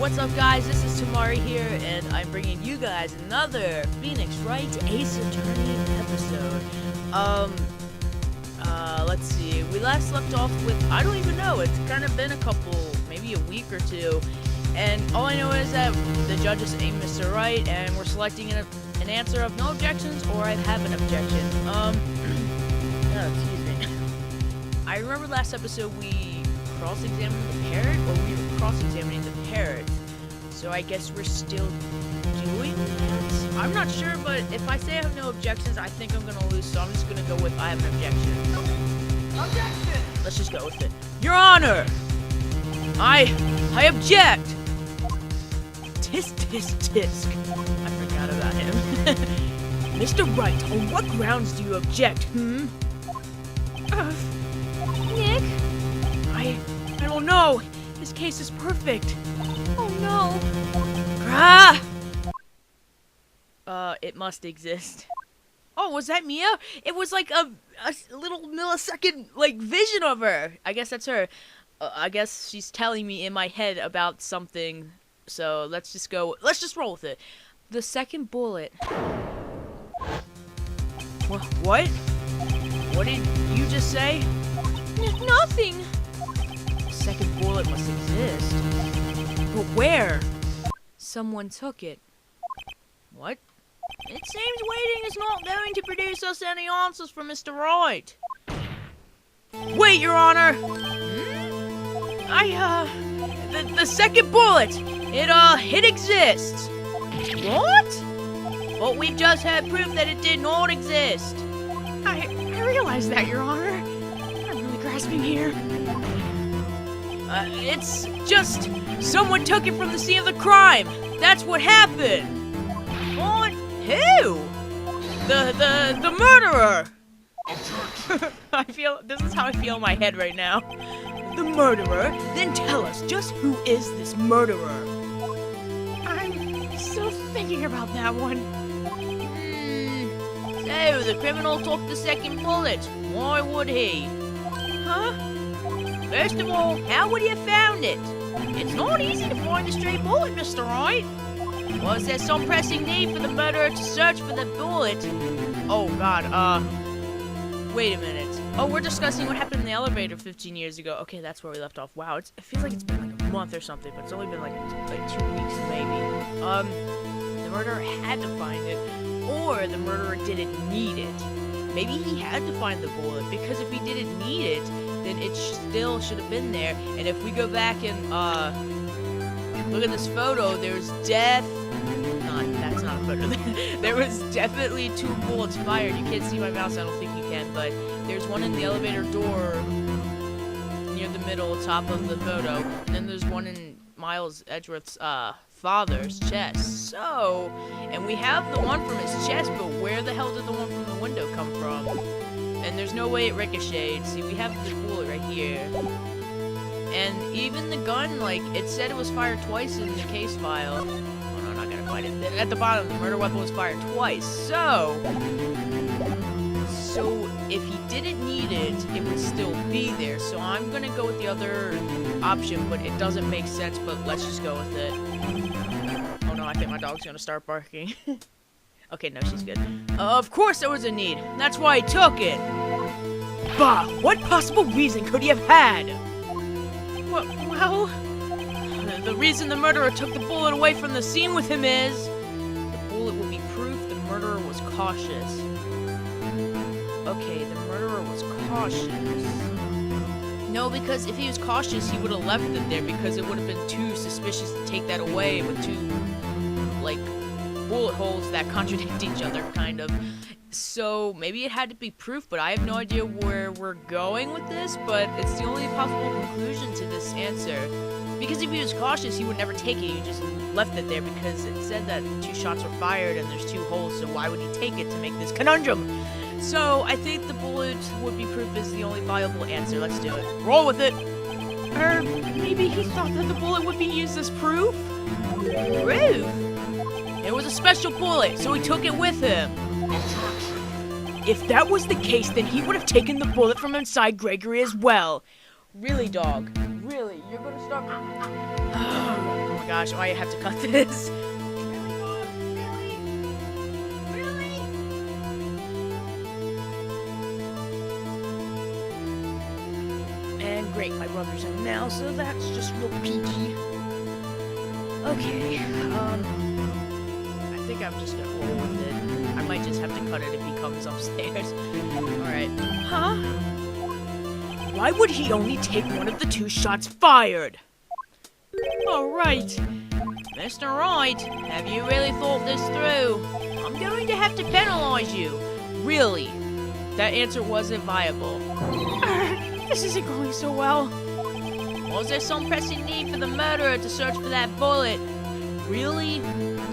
What's up, guys? This is Tamari here, and I'm bringing you guys another Phoenix Wright Ace Attorney episode. Let's see. We last left off with, I don't even know, it's kind of been a couple, maybe a week or two, and all I know is that the judges named Mr. Wright, and we're selecting an answer of no objections, or I have an objection. Excuse me. I remember last episode we cross-examined the parrot, or we were cross-examining the parrot. So I guess we're still doing that? I'm not sure, but if I say I have no objections, I think I'm gonna lose, so I'm just gonna go with I have an objection. Objection! Let's just go with it. Your Honor! I object! Tisk, tisk, tisk. I forgot about him. Mr. Wright, on what grounds do you object, Nick? I don't know. This case is perfect. Oh no. It must exist. Oh, was that Mia? It was like a little millisecond, like, vision of her. I guess that's her. I guess she's telling me in my head about something. So let's just roll with it. The second bullet. What? What did you just say? Nothing. The second bullet must exist. But where? Someone took it. What? It seems waiting is not going to produce us any answers from Mr. Wright. Wait, Your Honor! The second bullet! It exists! What? Well, we've just had proof that it did not exist. I realize that, Your Honor. I'm really grasping here. It's just someone took it from the scene of the crime. That's what happened. What? Who? The murderer. This is how I feel in my head right now. The murderer? Then tell us, just who is this murderer? I'm still thinking about that one. So, the criminal took the second bullet. Why would he? Huh? First of all, how would he have found it? It's not easy to find a stray bullet, Mr. Wright. Was there some pressing need for the murderer to search for the bullet? Oh, God, wait a minute. Oh, we're discussing what happened in the elevator 15 years ago. Okay, that's where we left off. Wow, it feels like it's been like a month or something, but it's only been like 2 weeks maybe. The murderer had to find it, or the murderer didn't need it. Maybe he had to find the bullet, because if he didn't need it, then it still should have been there. And if we go back and look at this photo, there's that's not a photo. There was definitely 2 bullets fired. You can't see my mouse, I don't think you can, but there's one in the elevator door near the middle top of the photo, and then there's one in Miles Edgeworth's father's chest. So, and we have the one from his chest, but where the hell did the one from the window come from? And there's no way it ricocheted. See, we have the bullet right here. And even the gun, like, it said it was fired twice in the case file. Oh, no, I'm not gonna find it. At the bottom, the murder weapon was fired twice. So if he didn't need it, it would still be there. So I'm gonna go with the other option, but it doesn't make sense, but let's just go with it. Oh, no, I think my dog's gonna start barking. Okay, no, she's good. Of course there was a need. That's why he took it. Bah! What possible reason could he have had? Well, the reason the murderer took the bullet away from the scene with him is the bullet would be proof the murderer was cautious. Okay, the murderer was cautious. No, because if he was cautious, he would have left it there, because it would have been too suspicious to take that away with 2, like, bullet holes that contradict each other, kind of. So maybe it had to be proof, but I have no idea where we're going with this, but it's the only possible conclusion to this answer. Because if he was cautious, he would never take it, he just left it there, because it said that 2 shots were fired and there's 2 holes, so why would he take it to make this conundrum? So I think the bullet would be proof is the only viable answer. Let's do it. Roll with it! Or maybe he thought that the bullet would be used as proof? Proof? It was a special bullet, so he took it with him. If that was the case, then he would have taken the bullet from inside Gregory as well. Really, dog? Really? You're gonna start... Oh my god, gosh, I have to cut this. And great, my brother's in now, so that's just real PG. Okay, I think I'm just gonna roll with it. I might just have to cut it if he comes upstairs. Alright. Huh? Why would he only take one of the 2 shots fired? Alright. Mr. Wright, have you really thought this through? I'm going to have to penalize you. Really? That answer wasn't viable. This isn't going so well. Was there some pressing need for the murderer to search for that bullet? Really?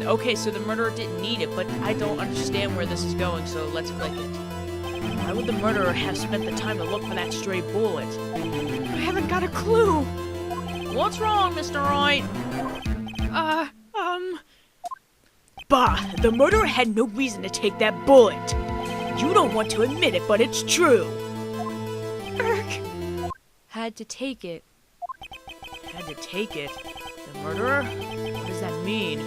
Okay, so the murderer didn't need it, but I don't understand where this is going, so let's click it. Why would the murderer have spent the time to look for that stray bullet? I haven't got a clue. What's wrong, Mr. Wright? Bah, the murderer had no reason to take that bullet. You don't want to admit it, but it's true. Had to take it. Had to take it? The murderer? What does that mean?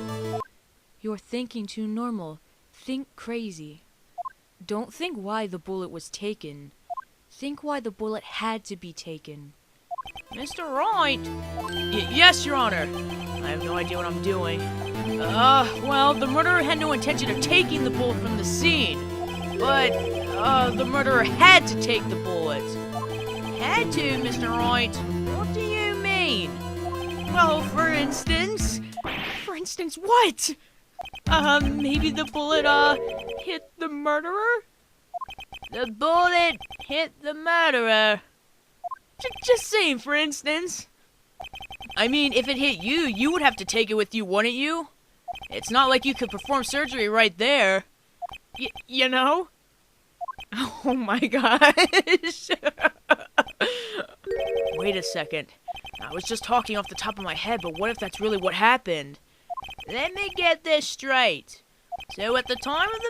You're thinking too normal. Think crazy. Don't think why the bullet was taken. Think why the bullet had to be taken. Mr. Wright! Yes, Your Honor. I have no idea what I'm doing. Well, the murderer had no intention of taking the bullet from the scene. But, the murderer had to take the bullet. Had to, Mr. Wright? What do you mean? Well, for instance... For instance, what? Maybe the bullet, hit the murderer? The bullet hit the murderer. Just saying, for instance. I mean, if it hit you, you would have to take it with you, wouldn't you? It's not like you could perform surgery right there. You know? Oh my gosh. Wait a second. I was just talking off the top of my head, but what if that's really what happened? Let me get this straight. So at the time of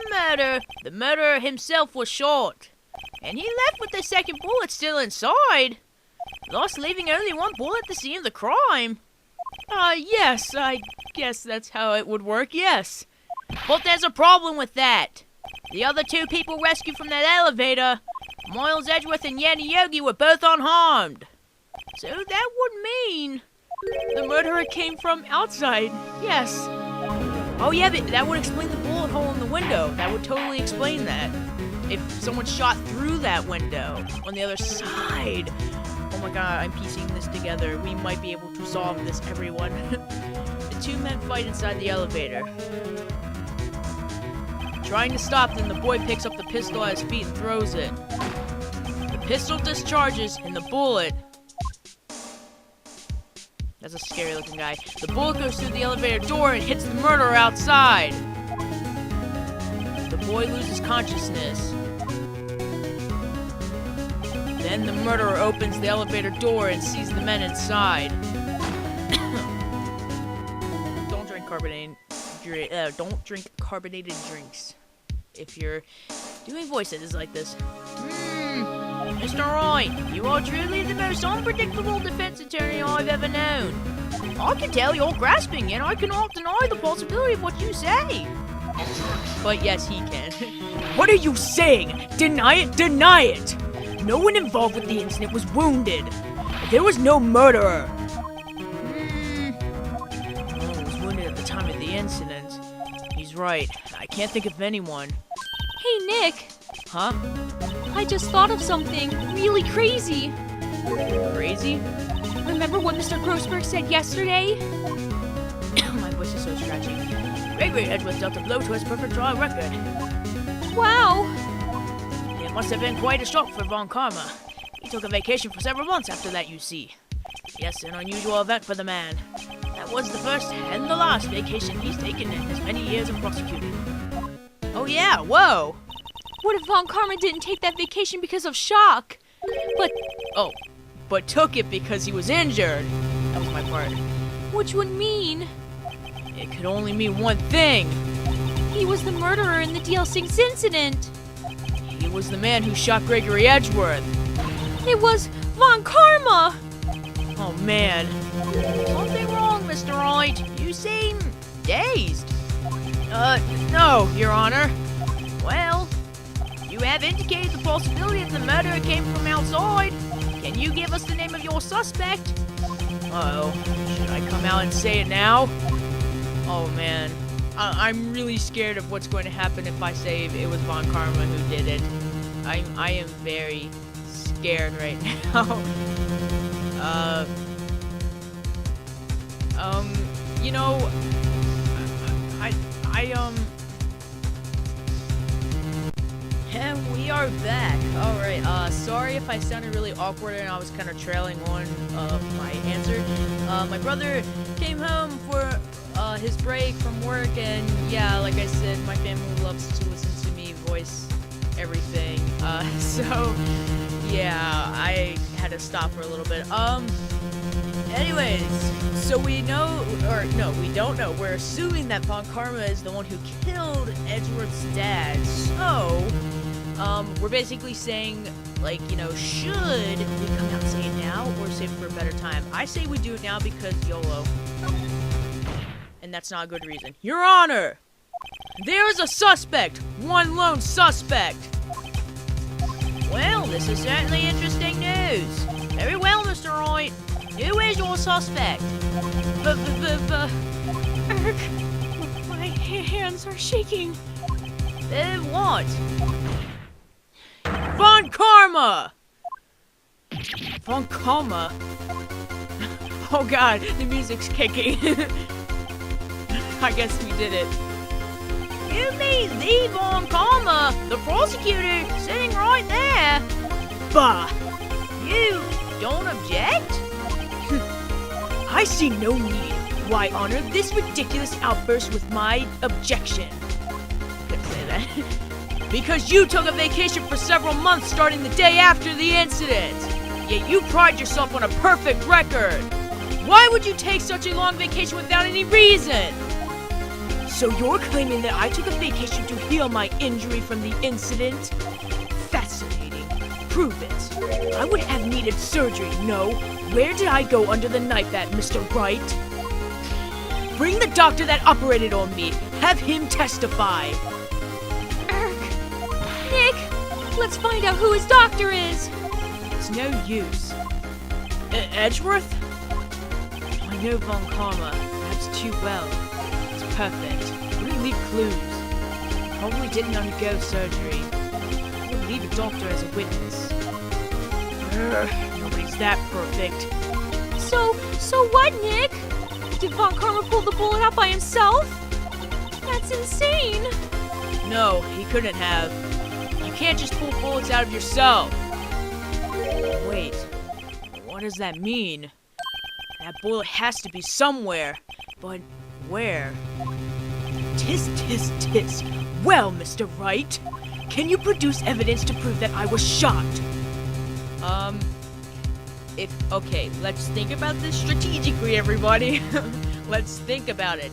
the murderer himself was shot. And he left with the second bullet still inside. Thus leaving only one bullet at the scene of the crime. Yes, I guess that's how it would work, yes. But there's a problem with that. The other 2 people rescued from that elevator, Miles Edgeworth and Yanni Yogi, were both unharmed. So that would mean the murderer came from outside, yes. Oh yeah, but that would explain the bullet hole in the window. That would totally explain that. If someone shot through that window on the other side. Oh my god, I'm piecing this together. We might be able to solve this, everyone. The 2 men fight inside the elevator. Trying to stop them, the boy picks up the pistol at his feet and throws it. The pistol discharges, and the bullet... That's a scary looking guy. The bullet goes through the elevator door and hits the murderer outside. The boy loses consciousness. Then the murderer opens the elevator door and sees the men inside. Don't drink carbonated drinks if you're doing voices like this. Mr. Wright, you are truly the most unpredictable defense attorney I've ever known. I can tell you're grasping, and I cannot deny the possibility of what you say. But yes, he can. What are you saying? Deny it, deny it! No one involved with the incident was wounded. There was no murderer. No one was wounded at the time of the incident. He's right. I can't think of anyone. Hey, Nick. Huh? I just thought of something really crazy. Crazy? Remember what Mr. Grossberg said yesterday? My voice is so scratchy. Gregory Edgeworth dealt a blow to his perfect trial record. Wow. It must have been quite a shock for Von Karma. He took a vacation for several months after that, you see. Yes, an unusual event for the man. That was the first and the last vacation he's taken in his many years of prosecuting. Oh yeah, whoa! What if Von Karma didn't take that vacation because of shock? But took it because he was injured. That was my part. Which would mean... It could only mean one thing. He was the murderer in the DL6 incident. He was the man who shot Gregory Edgeworth. It was Von Karma! Oh man. Something wrong, Mr. Wright. You No, Your Honor. Well, you have indicated the possibility that the murderer came from outside. Can you give us the name of your suspect? Uh-oh. Should I come out and say it now? Oh, man. I'm really scared of what's going to happen if I say it was Von Karma who did it. I am very scared right now. You know, and we are back. Alright, sorry if I sounded really awkward and I was kind of trailing on, my answer. My brother came home for, his break from work, and yeah, like I said, my family loves to listen to me voice everything. So, yeah, I had to stop for a little bit. Anyways, so we know, or no, we don't know. We're assuming that Von Karma is the one who killed Edgeworth's dad. So, we're basically saying, like, you know, should we come out and say it now or save it for a better time? I say we do it now because YOLO. And that's not a good reason. Your Honor! There is a suspect! One lone suspect! Well, this is certainly interesting news. Very well, Mr. Wright. Who is your suspect? Eric, my hands are shaking. What? Von Karma! Von Karma? Oh god, the music's kicking. I guess we did it. You mean the Von Karma, the prosecutor, sitting right there? Bah! You don't object? I see no need. Why honor this ridiculous outburst with my objection? Couldn't say that. Because you took a vacation for several months starting the day after the incident. Yet you pride yourself on a perfect record. Why would you take such a long vacation without any reason? So you're claiming that I took a vacation to heal my injury from the incident? Fascinating. Prove it. I would have needed surgery, no? Where did I go under the knife at, Mr. Wright? Bring the doctor that operated on me. Have him testify. Eric, Nick, let's find out who his doctor is. It's no use. Edgeworth? I know Von Karma, perhaps too well. It's perfect. Wouldn't leave clues. Probably didn't undergo surgery. Wouldn't leave a doctor as a witness. Nobody's that perfect. So what, Nick? Did Von Karma pull the bullet out by himself? That's insane. No, he couldn't have. You can't just pull bullets out of yourself. Wait, what does that mean? That bullet has to be somewhere, but where? Tisk, tisk, tisk. Well, Mr. Wright, can you produce evidence to prove that I was shot? Okay, let's think about this strategically, everybody. Let's think about it.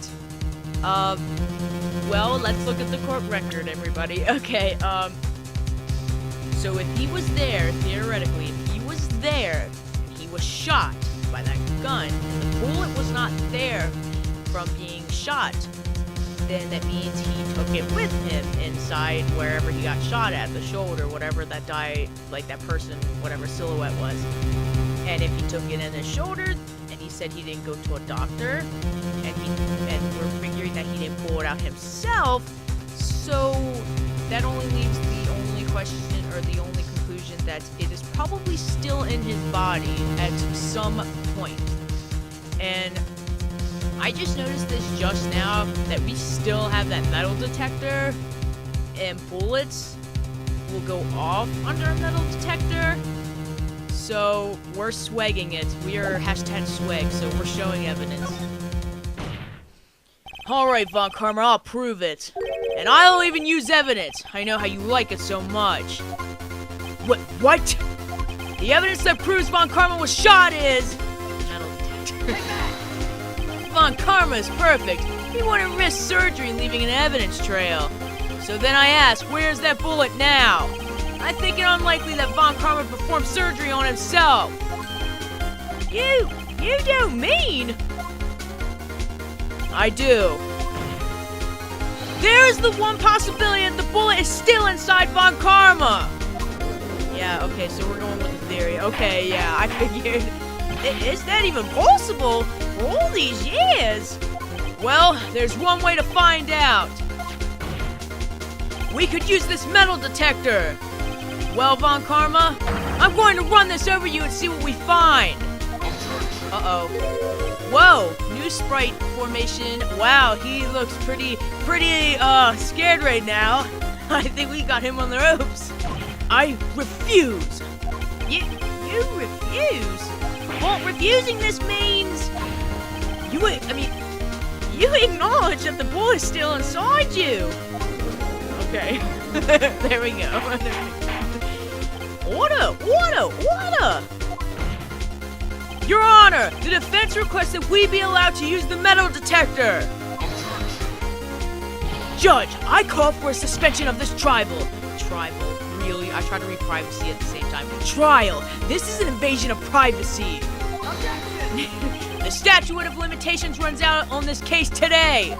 Well, let's look at the court record, everybody. Okay, so if he was there, theoretically, if he was there, and he was shot by that gun, and the bullet was not there from being shot, then that means he took it with him inside wherever he got shot at, the shoulder, whatever that that person, whatever silhouette was. And if he took it in his shoulder, and he said he didn't go to a doctor, and we're figuring that he didn't pull it out himself, so that only leaves the only question, or the only conclusion, that it is probably still in his body at some point. And I just noticed this just now, that we still have that metal detector, and bullets will go off under a metal detector. So we're swagging it. We are #swag, so we're showing evidence. Alright, Von Karma, I'll prove it. And I'll even use evidence. I know how you like it so much. What? The evidence that proves Von Karma was shot is... metal detector. Von Karma is perfect. He wouldn't risk surgery leaving an evidence trail. So then I ask, where's that bullet now? I think it unlikely that Von Karma performed surgery on himself. You don't mean? I do. There's the one possibility that the bullet is still inside Von Karma. Yeah, okay, so we're going with the theory. Okay, yeah, I figured. Is that even possible? For all these years? Well, there's one way to find out. We could use this metal detector. Well, Von Karma, I'm going to run this over you and see what we find. Uh-oh. Whoa, new sprite formation. Wow, he looks pretty scared right now. I think we got him on the ropes. I refuse. You refuse? Well, refusing this means you acknowledge that the bullet's still inside you. Okay, there we go. Order! Your Honor, the defense requests that we be allowed to use the metal detector. Judge, I call for a suspension of this trial. Really? I try to read privacy at the same time. Trial. This is an invasion of privacy. The statute of limitations runs out on this case today.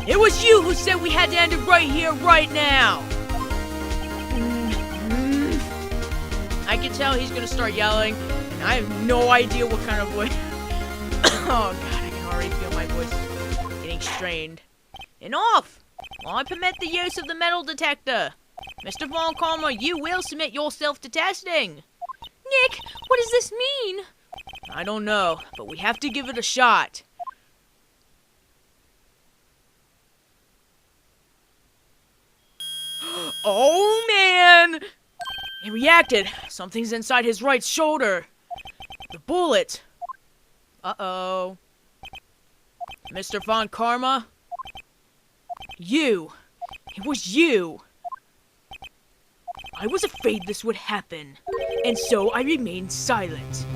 It was you who said we had to end it right here, right now. I can tell he's gonna start yelling, and I have no idea what kind of voice. Oh God, I can already feel my voice getting strained. Enough! Well, I permit the use of the metal detector. Mr. Von Karma, you will submit yourself to testing. Nick, what does this mean? I don't know, but we have to give it a shot. Oh, man! He reacted. Something's inside his right shoulder. The bullet. Uh-oh. Mr. Von Karma? You. It was you. I was afraid this would happen, and so I remained silent.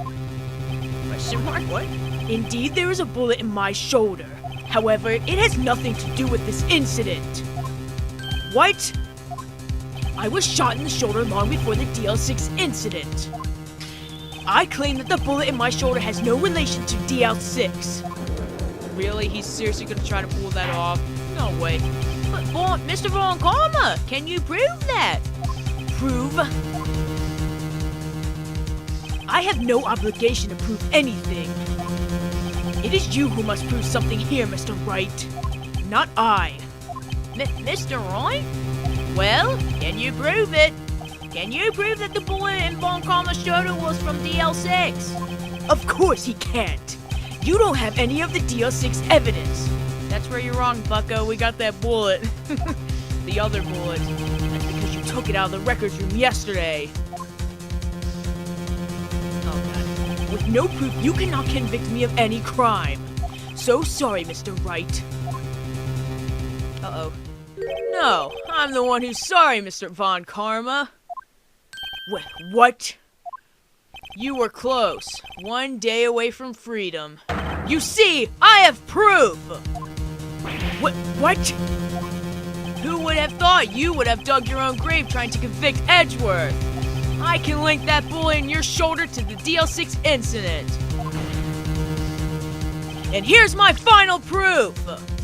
Question mark? What? Indeed, there is a bullet in my shoulder. However, it has nothing to do with this incident. What? I was shot in the shoulder long before the DL6 incident. I claim that the bullet in my shoulder has no relation to DL6. Really? He's seriously gonna try to pull that off? No way. But Mr. Von Karma, can you prove that? Prove? I have no obligation to prove anything. It is you who must prove something here, Mr. Wright. Not I. Mr. Wright? Well, can you prove it? Can you prove that the bullet in Von Karma's shoulder was from DL6? Of course he can't. You don't have any of the DL6 evidence. That's where you're wrong, bucko. We got that bullet. The other bullet. That's because you took it out of the records room yesterday. Oh, God. With no proof, you cannot convict me of any crime. So sorry, Mr. Wright. Uh-oh. No, I'm the one who's sorry, Mr. Von Karma. What? You were close. 1 day away from freedom. You see, I have proof! What? Who would have thought you would have dug your own grave trying to convict Edgeworth? I can link that bullet in your shoulder to the DL6 incident. And here's my final proof!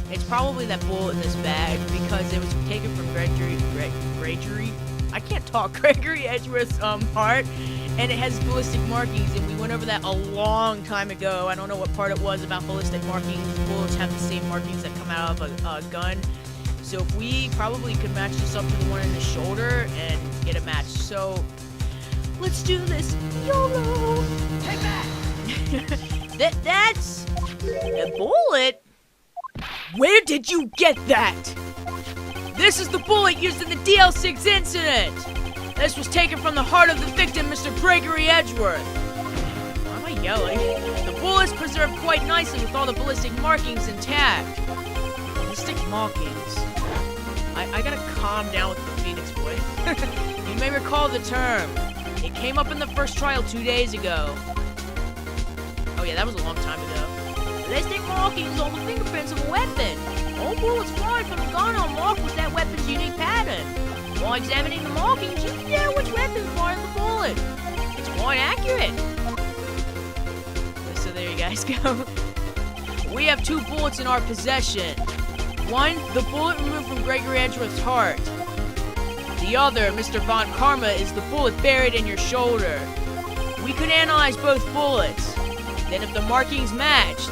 It's probably that bullet in this bag because it was taken from Gregory Edgeworth's heart, and it has ballistic markings, and we went over that a long time ago. I don't know what part it was about ballistic markings. Bullets have the same markings that come out of a gun. So if we probably could match this up to the one in the shoulder and get it matched. So let's do this. YOLO! Take that! That's a bullet? Where did you get that? This is the bullet used in the DL6 incident! This was taken from the heart of the victim, Mr. Gregory Edgeworth. Why am I yelling? The bullet's preserved quite nicely with all the ballistic markings intact. Ballistic markings? I gotta calm down with the Phoenix voice. You may recall the term. It came up in the first trial 2 days ago. Oh yeah, that was a long time ago. Ballistic markings on the fingerprints of a weapon. All bullets fired from a gun are marked with that weapon's unique pattern. While examining the markings, you can tell which weapon fired the bullet. It's quite accurate. So there you guys go. We have 2 bullets in our possession. One, the bullet removed from Gregory Edgeworth's heart. The other, Mr. Von Karma, is the bullet buried in your shoulder. We could analyze both bullets. Then if the markings matched,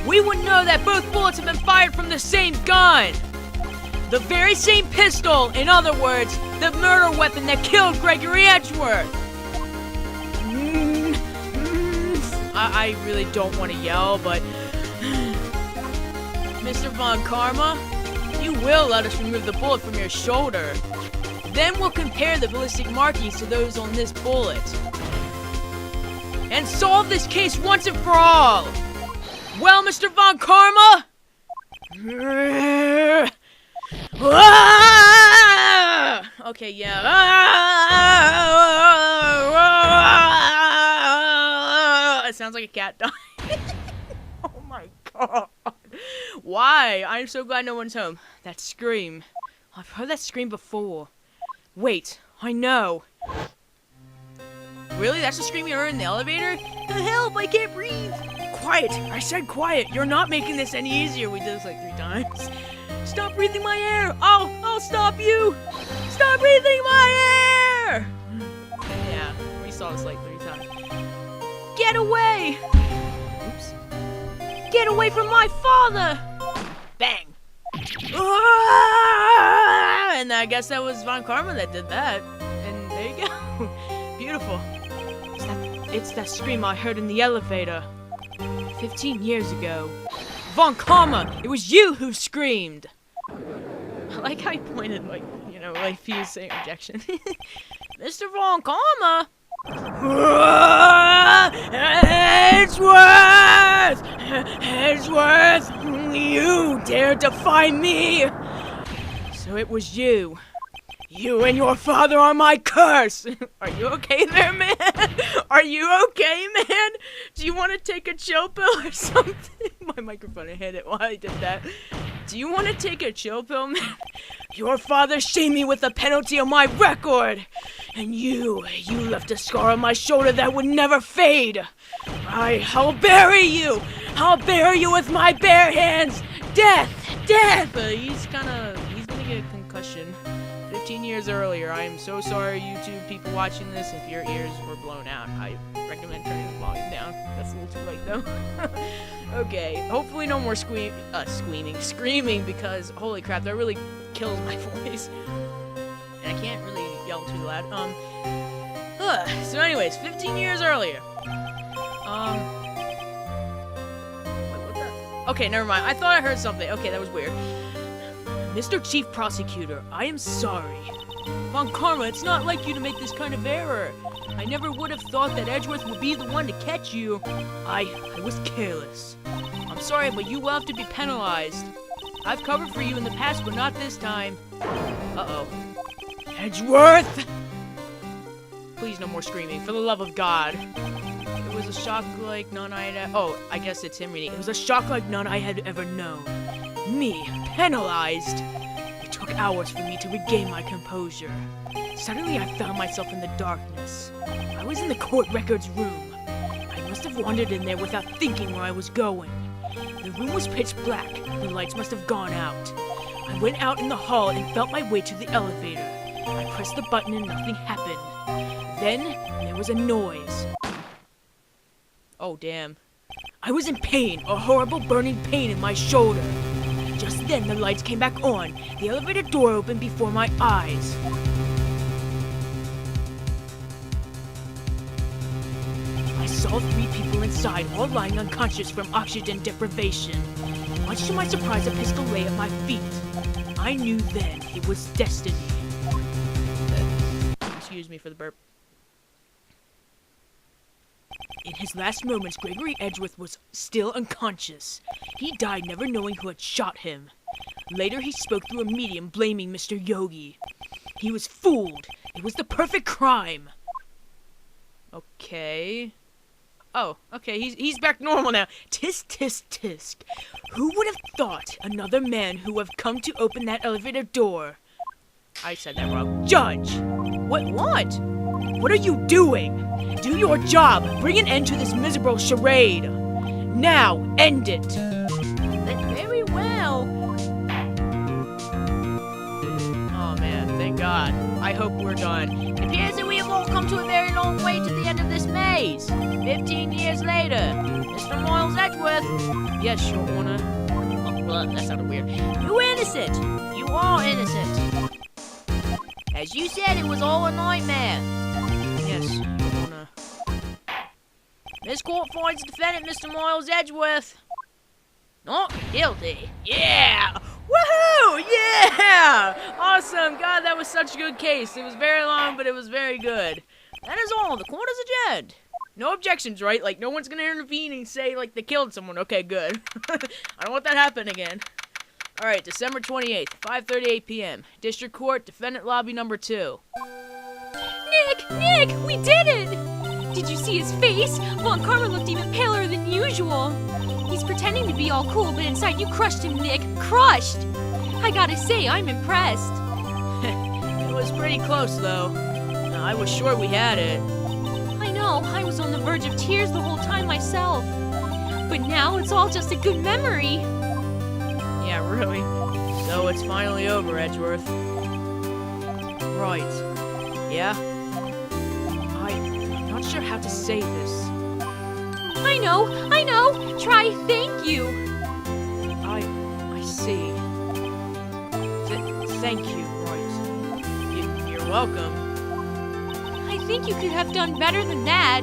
we would know that both bullets have been fired from the same gun. The very same pistol, in other words, the murder weapon that killed Gregory Edgeworth. I really don't want to yell, but Mr. Von Karma, you will let us remove the bullet from your shoulder. Then we'll compare the ballistic markings to those on this bullet. And solve this case once and for all. Well, Mr. Von Karma? Okay, yeah. It sounds like a cat died. Oh my god. Why? I'm so glad no one's home. That scream. I've heard that scream before. Wait, I know. Really? That's the scream you heard in the elevator? Help, I can't breathe. Quiet. I said quiet. You're not making this any easier. We did this like 3 times. Stop breathing my air. I'll stop you. Stop breathing my air. Yeah, we saw this like 3 times. Get away. Oops. Get away from my father. Bang. And I guess that was Von Karma that did that. And there you go. Beautiful. It's that scream I heard in the elevator 15 years ago. Von Karma, it was you who screamed. I like how he pointed, like, you know, like he was saying objection. Mr. Von Karma. Edgeworth! Edgeworth! You dared defy me! So it was you. You and your father are my curse! Are you okay there, man? Are you okay, man? Do you want to take a chill pill or something? My microphone hit it while I did that. Do you want to take a chill pill, man? Your father shamed me with the penalty of my record! And you left a scar on my shoulder that would never fade! I'll bury you! I'll bury you with my bare hands! Death! Death! He's gonna get a concussion. 15 years earlier. I am so sorry, YouTube people watching this, if your ears were blown out. I recommend turning the volume down. That's a little too late, though. Okay, hopefully no more screaming, because, holy crap, that really kills my voice. And I can't really yell too loud. So anyways, 15 years earlier. Wait, what the? Okay, never mind. I thought I heard something. Okay, that was weird. Mr. Chief Prosecutor, I am sorry. Von Karma, it's not like you to make this kind of error. I never would have thought that Edgeworth would be the one to catch you. I was careless. I'm sorry, but you will have to be penalized. I've covered for you in the past, but not this time. Uh-oh. Edgeworth! Please, no more screaming, for the love of God. It was a shock like none I had... Oh, I guess it's him reading. It was a shock like none I had ever known. Me, penalized. It took hours for me to regain my composure. Suddenly I found myself in the darkness. I was in the court records room. I must have wandered in there without thinking where I was going. The room was pitch black. The lights must have gone out. I went out in the hall and felt my way to the elevator. I pressed the button and nothing happened. Then there was a noise. Oh, damn. I was in pain, a horrible burning pain in my shoulder. Just then, the lights came back on. The elevator door opened before my eyes. I saw 3 people inside, all lying unconscious from oxygen deprivation. Much to my surprise, a pistol lay at my feet. I knew then it was destiny. Excuse me for the burp. In his last moments, Gregory Edgeworth was still unconscious. He died never knowing who had shot him. Later, he spoke through a medium blaming Mr. Yogi. He was fooled. It was the perfect crime. Okay. Oh, okay, he's back normal now. Tisk, tisk, tisk. Who would have thought another man who would have come to open that elevator door? I said that wrong. Judge! What? What are you doing? Do your job. Bring an end to this miserable charade. Now, end it. Very well. no. Oh man, thank God. I hope we're done. It appears that we have all come to a very long way to the end of this maze. 15 years later. Mr. Miles Edgeworth. Yes, Your Honor. Oh, well, that sounded weird. You're innocent. You are innocent. As you said, it was all a nightmare. Yes, Your Honor. This court finds the defendant, Mr. Miles Edgeworth, not guilty. Yeah! Woohoo! Yeah! Awesome! God, that was such a good case. It was very long, but it was very good. That is all. The court is adjourned. No objections, right? Like, no one's gonna intervene and say, like, they killed someone. Okay, good. I don't want that to happen again. Alright, December 28th, 5:38 p.m. District Court, Defendant Lobby number 2. Nick, we did it! Did you see his face? Von Karma looked even paler than usual. He's pretending to be all cool, but inside you crushed him, Nick. Crushed! I gotta say, I'm impressed. It was pretty close, though. I was sure we had it. I know, I was on the verge of tears the whole time myself. But now it's all just a good memory. Yeah, really. So it's finally over, Edgeworth. Right. Yeah? I'm not sure how to say this. I know. Try thank you. I see. Thank you, Wright. You're welcome. I think you could have done better than that.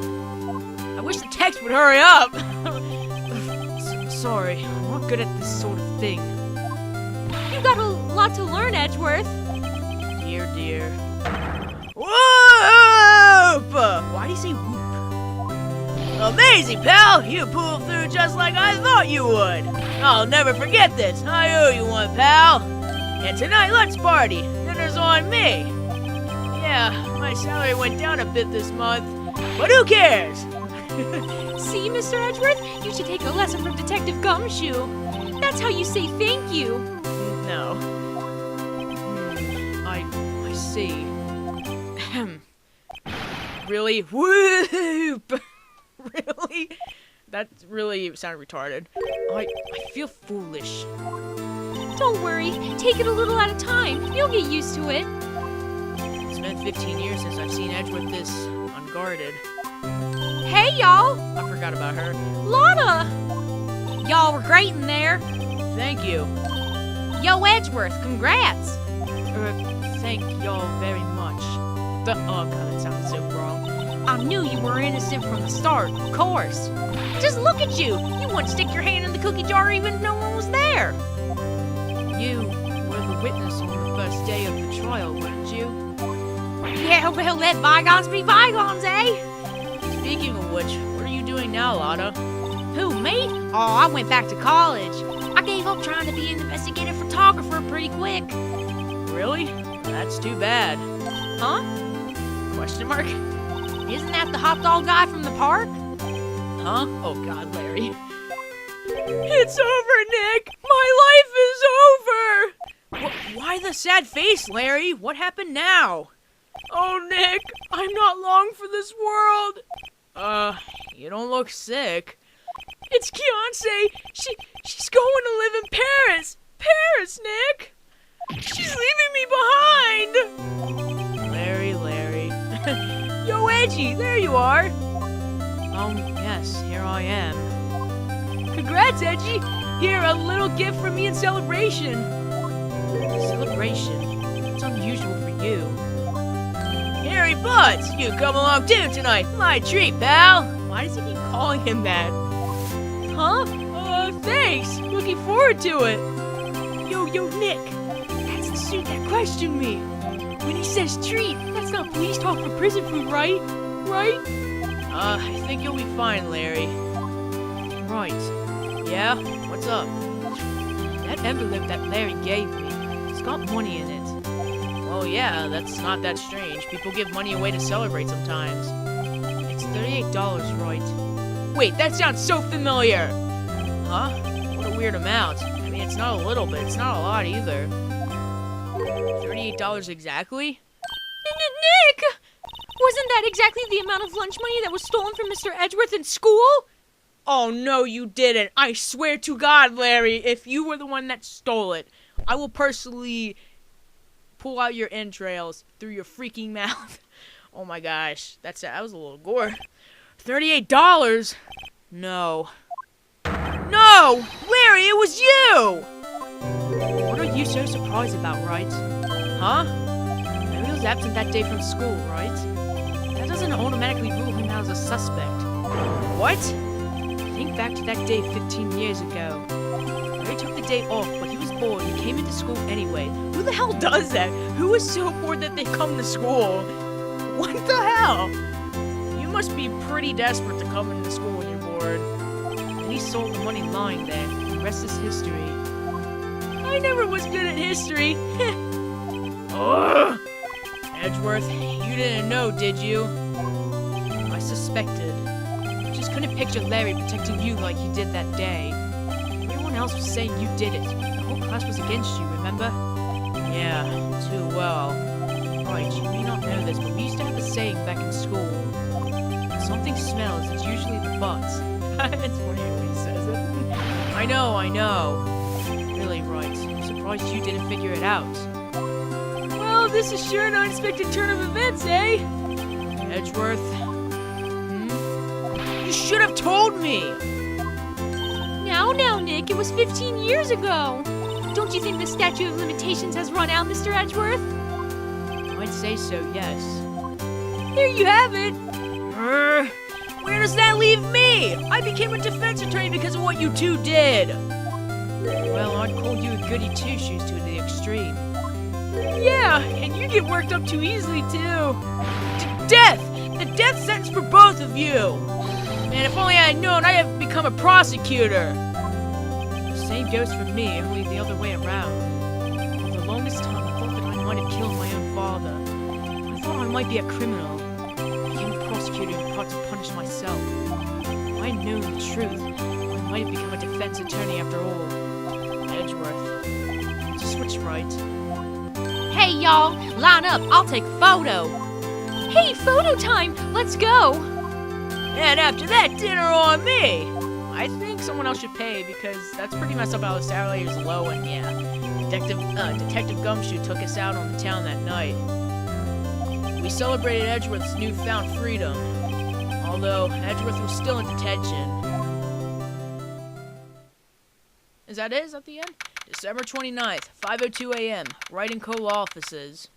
I wish the text would hurry up. Sorry, I'm not good at this sort of thing. You got a lot to learn, Edgeworth. Dear. Whoop! Why do you say whoop? Amazing, pal! You pulled through just like I thought you would. I'll never forget this. I owe you one, pal. And tonight, let's party. Dinner's on me. Yeah, my salary went down a bit this month, but who cares? See, Mr. Edgeworth? You should take a lesson from Detective Gumshoe. That's how you say thank you. No. I see. Really? Whoop! Really? That really sounded retarded. I feel foolish. Don't worry. Take it a little at a time. You'll get used to it. It's been 15 years since I've seen Edgeworth this unguarded. Hey, y'all! I forgot about her. Lotta! Y'all were great in there. Thank you. Yo, Edgeworth, congrats! Thank y'all very much. Oh god, that sounded so wrong. I knew you were innocent from the start, of course. Just look at you! You wouldn't stick your hand in the cookie jar even if no one was there. You were the witness on the first day of the trial, weren't you? Yeah, well, let bygones be bygones, eh? Speaking of which, what are you doing now, Lotta? Who, me? Oh, I went back to college. I gave up trying to be an investigative photographer pretty quick. Really? That's too bad. Huh? Question mark? Isn't that the hot dog guy from the park? Huh? Oh god, Larry. It's over, Nick! My life is over! Why the sad face, Larry? What happened now? Oh, Nick, I'm not long for this world. You don't look sick. It's Kianse. She's going to live in Paris. Paris, Nick. She's leaving me behind. Larry. Yo, Edgy, there you are. Yes, here I am. Congrats, Edgy. Here, a little gift from me in celebration. Celebration? It's unusual for you. Harry Butts, you come along too tonight. My treat, pal. Why does he keep calling him that? Huh? Thanks. Looking forward to it. Yo, Nick. That's the suit that questioned me. When he says treat, that's not police talk for prison food, right? Right? I think you'll be fine, Larry. Right. Yeah? What's up? That envelope that Larry gave me, it's got money in it. Oh yeah, that's not that strange. People give money away to celebrate sometimes. It's $38, right? Wait, that sounds so familiar! Huh? What a weird amount. I mean, it's not a little bit, it's not a lot either. $38 exactly? Nick! Wasn't that exactly the amount of lunch money that was stolen from Mr. Edgeworth in school? Oh, no, you didn't. I swear to God, Larry, if you were the one that stole it, I will personally pull out your entrails through your freaking mouth. Oh my gosh, that was a little gore. $38? No. No! Larry, it was you! What are you so surprised about, Wright? Huh? Larry was absent that day from school, right? That doesn't automatically rule him out as a suspect. What? Think back to that day 15 years ago. Larry took the day off, but he was bored. He came into school anyway. Who the hell does that? Who is so bored that they come to school? What the hell? You must be pretty desperate to come into school when you're bored. And he sold the money lying there. The rest is history. I never was good at history. Ugh. Edgeworth, you didn't know, did you? I suspected. I just couldn't picture Larry protecting you like he did that day. Everyone else was saying you did it. The whole class was against you, remember? Yeah, too well. Right, you may not know this, but we used to have a saying back in school. When something smells, it's usually the butts. It's funny when he says it. I know. Really, Wright. I'm surprised you didn't figure it out. Well, this is sure an unexpected turn of events, eh? Edgeworth? You should have told me! Now, Nick, it was 15 years ago. Don't you think the statute of limitations has run out, Mr. Edgeworth? I'd say so, yes. There you have it. Where does that leave me? I became a defense attorney because of what you two did. Well, I'd call you a goody two-shoes to the extreme. Yeah, and you get worked up too easily, too. Death! The death sentence for both of you! Man, if only I had known, I'd have become a prosecutor. The same goes for me, only the other way around. For the longest time, I thought that I might have killed my own father. I thought I might be a criminal. I became a prosecutor in part to punish myself. If I'd known the truth, I might have become a defense attorney after all. Edgeworth, just switch right. Hey, y'all, line up. I'll take photo. Hey, photo time. Let's go. And after that, dinner on me. I think someone else should pay because that's pretty messed up how the salary is low and yeah. Detective Gumshoe took us out on the town that night. We celebrated Edgeworth's newfound freedom, although Edgeworth was still in detention. Is that it? Is that the end? December 29th, 5:02 a.m. Wright & Co. offices.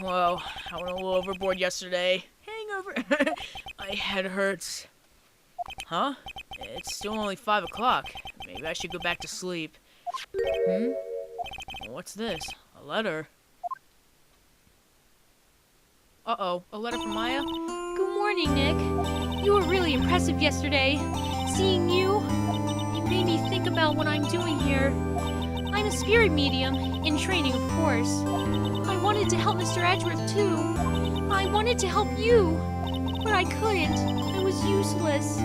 Well, I went a little overboard yesterday. Hangover. My head hurts. Huh? It's still only 5 o'clock. Maybe I should go back to sleep. What's this? A letter? Uh-oh, a letter from Maya? Good morning, Nick. You were really impressive yesterday. Seeing you, it made me think about what I'm doing here. I'm a spirit medium, in training, of course. I wanted to help Mr. Edgeworth, too. I wanted to help you, but I couldn't. I was useless.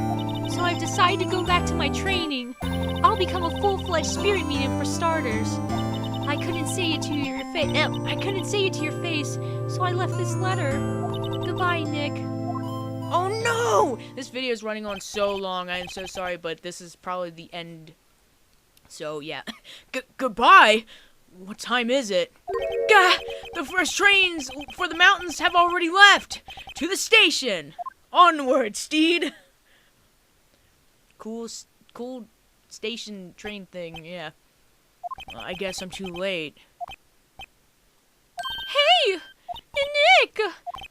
So I've decided to go back to my training. I'll become a full-fledged spirit medium for starters. I couldn't say it to your face, so I left this letter. Goodbye, Nick. Oh no! This video is running on so long. I am so sorry, but this is probably the end. So yeah. Goodbye? What time is it? Gah! The first trains for the mountains have already left! To the station! Onward, steed! Cool station train thing, yeah. I guess I'm too late. Hey! Nick!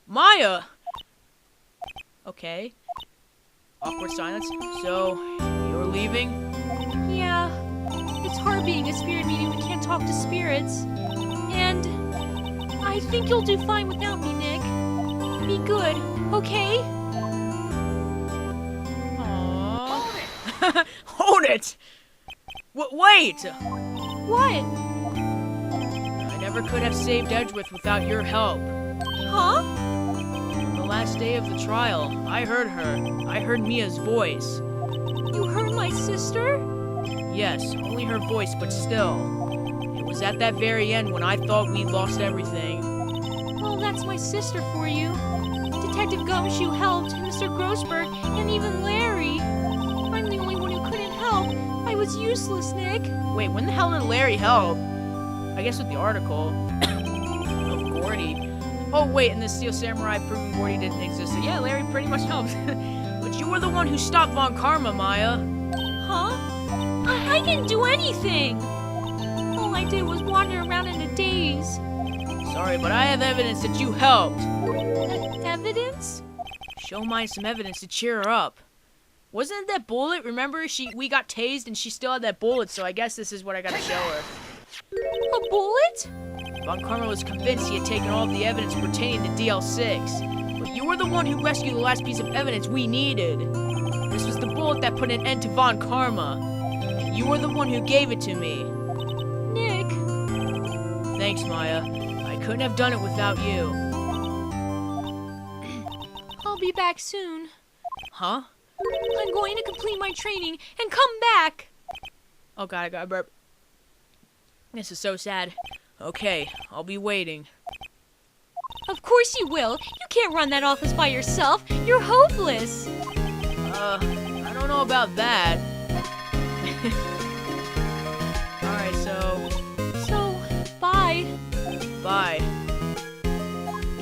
Maya! Okay. Awkward silence. So, you're leaving? Yeah. It's hard being a spirit medium who can't talk to spirits. And I think you'll do fine without me, Nick. Be good, okay? Aww. Hold it! Wait! What? I never could have saved Edgeworth without your help. Huh? On the last day of the trial, I heard her. I heard Mia's voice. You heard my sister? Yes, only her voice, but still. It was at that very end when I thought we'd lost everything. Well, that's my sister for you. Detective Gumshoe helped, Mr. Grossberg, and even Larry. I'm the only one who couldn't help. I was useless, Nick. Wait, when the hell did Larry help? I guess with the article of Gordy. Oh wait, and the Steel Samurai proving Gordy didn't exist. So yeah, Larry pretty much helped. But you were the one who stopped Von Karma, Maya. Huh? I didn't do anything. All I did was wander around in a daze. Sorry, but I have evidence that you helped. Evidence? Show Maya some evidence to cheer her up. Wasn't it that bullet? Remember, we got tased and she still had that bullet, so I guess this is what I gotta show her. A bullet? Von Karma was convinced he had taken all of the evidence pertaining to DL6. But you were the one who rescued the last piece of evidence we needed. This was the bullet that put an end to Von Karma. And you were the one who gave it to me. Nick. Thanks, Maya. I couldn't have done it without you. I'll be back soon. Huh? I'm going to complete my training and come back. Oh god, I got a burp. This is so sad. Okay, I'll be waiting. Of course you will. You can't run that office by yourself. You're hopeless. I don't know about that. Alright, So, bye. Bye.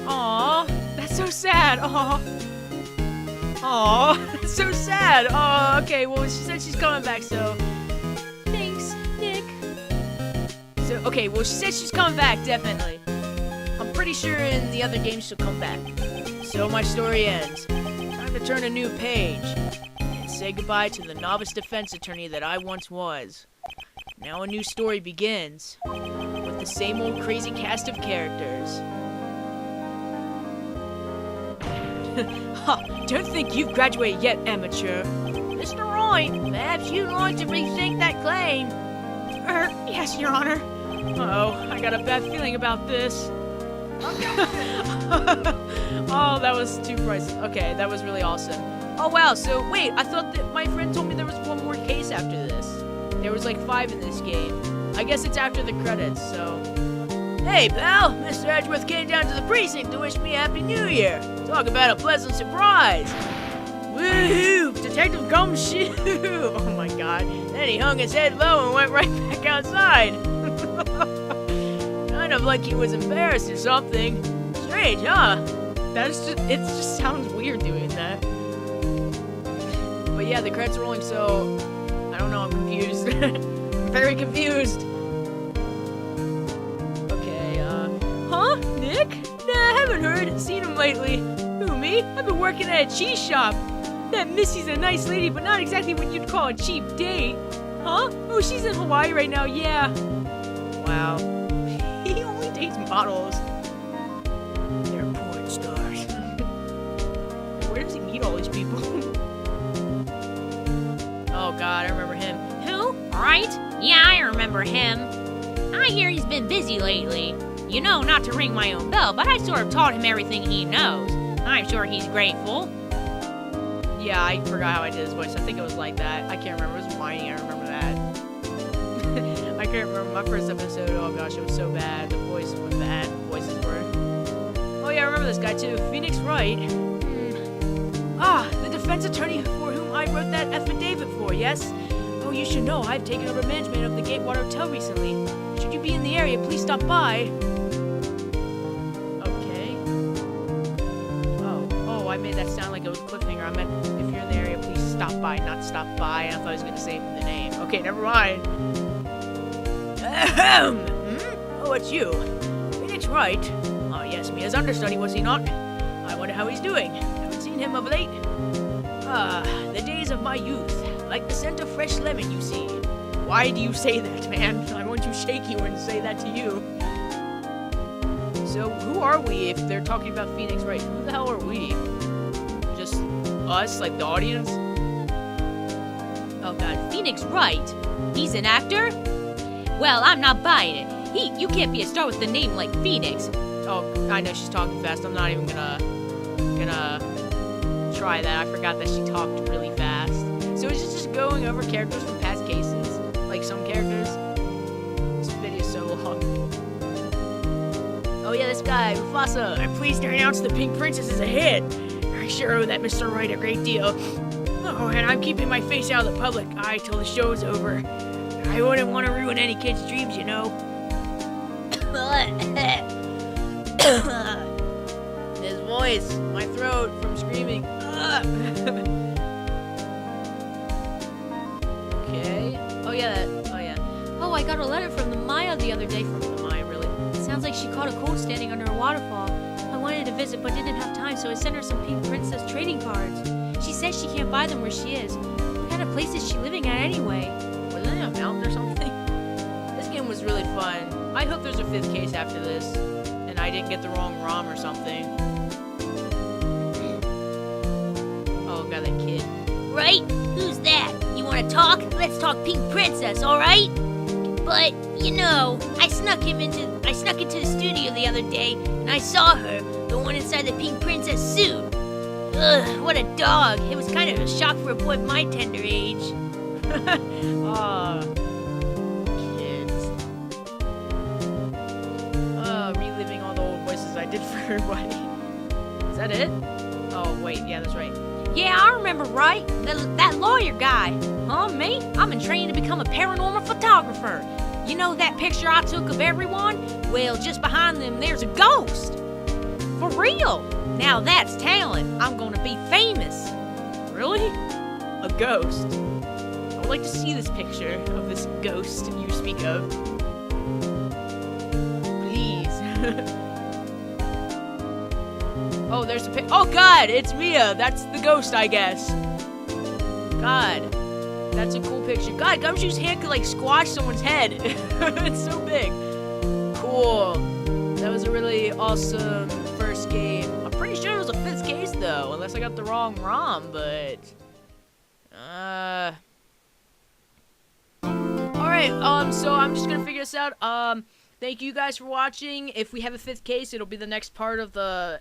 Aw, that's so sad. Aw. Aw, that's so sad. Aw, okay, well, she said she's coming back, so... Thanks, Nick. So, okay, well, she said she's coming back, definitely. I'm pretty sure in the other games she'll come back. So my story ends. Time to turn a new page. And say goodbye to the novice defense attorney that I once was. Now a new story begins. With the same old crazy cast of characters. Ha! Don't think you've graduated yet, amateur. Mr. Wright, perhaps you'd like to rethink that claim. Yes, Your Honor. Uh-oh, I got a bad feeling about this. Oh, that was too priceless. Okay, that was really awesome. Oh, wow, so wait, I thought that my friend told me there was one more case after this. There was like 5 in this game. I guess it's after the credits, so... Hey, pal, Mr. Edgeworth came down to the precinct to wish me Happy New Year. Talk about a pleasant surprise. Woohoo! Detective Gumshoe! Oh my god. Then he hung his head low and went right back outside. Kind of like he was embarrassed or something. Strange, huh? It just sounds weird doing that. But yeah, the credits are rolling, so I don't know, I'm confused. I'm very confused. Okay, huh? Nick? Nah, I haven't heard, seen him lately. Who, me? I've been working at a cheese shop. That Missy's a nice lady, but not exactly what you'd call a cheap date. Huh? Oh, she's in Hawaii right now, yeah. Wow. He only dates models. They're porn stars. Where does he meet all these people? Oh god, I remember him. Who? Wright? Yeah, I remember him. I hear he's been busy lately. You know, not to ring my own bell, but I sort of taught him everything he knows. I'm sure he's grateful. Yeah, I forgot how I did his voice. I think it was like that. I can't remember. It was whiny. I remember that. I can't remember my first episode. Oh gosh, it was so bad. The voice was bad. Voices were. Oh yeah, I remember this guy too. Phoenix Wright. Ah, the defense attorney for whom I wrote that affidavit for, yes? Oh, you should know I've taken over management of the Gatewater Hotel recently. Should you be in the area, please stop by. Okay. Oh, I made that sound like it was a cliffhanger. I meant, if you're in the area, please stop by, not stop by. I thought I was going to say the name. Okay, never mind. Ahem! Oh, it's you. Phoenix Wright. Oh, yes, Mia's understudy, was he not? I wonder how he's doing. Haven't seen him of late. Ah, the days of my youth. Like the scent of fresh lemon, you see. Why do you say that, man? I want to shake you and say that to you. So, who are we if they're talking about Phoenix Wright? Who the hell are we? Just us, like the audience? Oh god, Phoenix Wright? He's an actor? Well, I'm not buying it. You can't be a star with a name like Phoenix. Oh, I know she's talking fast. I'm not even gonna try that. I forgot that she talked really fast. So is it just going over characters from past cases? Like some characters? This video is so long. Oh yeah, this guy, Mufasa. I'm pleased to announce The Pink Princess is a hit. sure owe that Mr. Wright a great deal. Oh, and I'm keeping my face out of the public eye till the show's over. I wouldn't want to ruin any kid's dreams, you know. His voice, my throat from screaming. Okay. Oh yeah. Oh, I got a letter from the Maya the other day. From the Maya, really? Sounds like she caught a cold standing under a waterfall. I wanted to visit but didn't have time, so I sent her some Pink Princess trading cards. She says she can't buy them where she is. What kind of place is she living at anyway? Was it in a mountain or something? This game was really fun. I hope there's a 5th case after this, and I didn't get the wrong ROM or something. Oh, got that kid. Right? Who's that? You want to talk? Let's talk Pink Princess, all right? But, you know, I snuck into the studio the other day, and I saw her, the one inside the Pink Princess suit. Ugh, what a dog. It was kind of a shock for a boy of my tender age. Aw, kids. Oh, reliving all the old voices I did for everybody. Is that it? Oh, wait, yeah, that's right. Yeah, I remember, right? That lawyer guy. Huh, me? I'm in training to become a paranormal photographer. You know that picture I took of everyone? Well, just behind them, there's a ghost. For real. Now that's talent. I'm gonna be famous. Really? A ghost? I would like to see this picture of this ghost you speak of. Please. Oh, there's a pic. Oh, God, it's Mia. That's the ghost, I guess. God, that's a cool picture. God, Gumshoe's hand could, like, squash someone's head. It's so big. Cool. That was a really awesome first game. I'm pretty sure it was a 5th case, though, unless I got the wrong ROM, but... Alright, so I'm just gonna figure this out. Thank you guys for watching. If we have a 5th case, it'll be the next part of the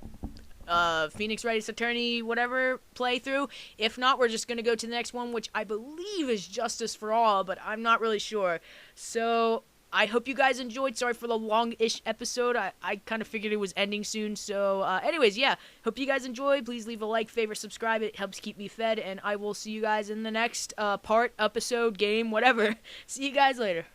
Phoenix Wright's Attorney whatever playthrough. If not, we're just gonna go to the next one, which I believe is Justice for All, but I'm not really sure. So I hope you guys enjoyed. Sorry for the long-ish episode. I kind of figured it was ending soon. So anyways, yeah, hope you guys enjoyed. Please leave a like, favorite, subscribe. It helps keep me fed, and I will see you guys in the next part, episode, game, whatever. See you guys later.